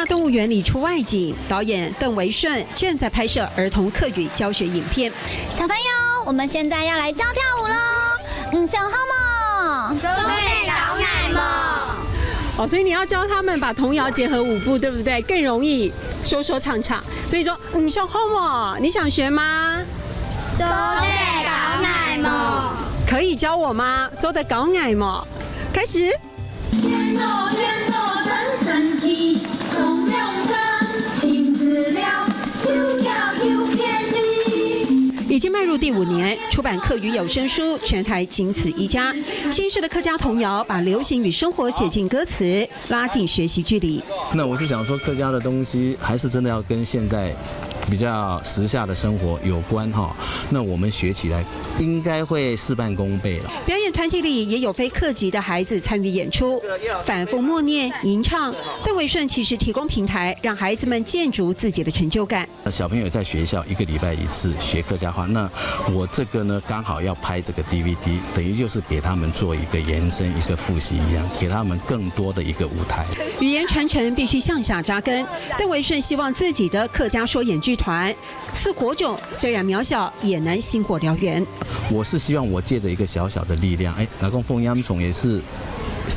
大动物园里出外景，导演邓维顺正在拍摄儿童客语教学影片。小朋友，我们现在要来教跳舞喽！想好吗？都得搞奶嘛。哦，所以你要教他们把童谣结合舞步，对不对？更容易说说唱唱。所以说，想好吗？你想学吗？都得搞奶嘛。可以教我吗？都得搞奶嘛。开始。天若真神奇，从容真，亲自了，又要又便利。已经迈入第5年，出版客语有声书，全台仅此一家。新式的客家童谣，把流行与生活写进歌词，拉近学习距离。那我是想说，客家的东西还是真的要跟现在比较时下的生活有关哈。那我们学起来应该会事半功倍了。表演团体里也有非客籍的孩子参与演出，反复默念吟唱。邓维顺其实提供平台，让孩子们建筑自己的成就感。小朋友在学校1个礼拜1次学客家话，那我这个呢刚好要拍这个 DVD， 等于就是给他们做一个延伸、一个复习一样，给他们更多的一个舞台。语言传承必须向下扎根。邓维顺希望自己的客家说演剧团似火种，虽然渺小，也能薪火燎原。我是希望我借着一个小小的力量，老公凤央虫也是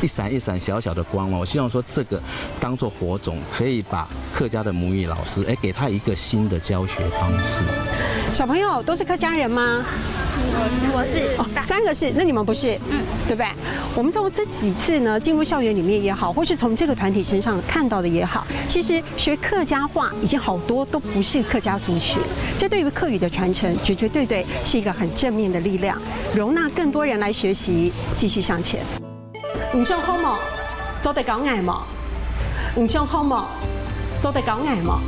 一闪一闪小小的光嘛。我希望说这个当做火种，可以把客家的母语老师，给他一个新的教学方式。小朋友都是客家人吗？我是哦，3个是，那你们不是，对不对？我们从这几次呢进入校园里面也好，或是从这个团体身上看到的也好，其实学客家话已经好多都不是客家族群，这对于客语的传承绝对是一个很正面的力量，容纳更多人来学习，继续向前。唔想好冇，都得搞捱冇；唔想好冇，都得搞捱冇。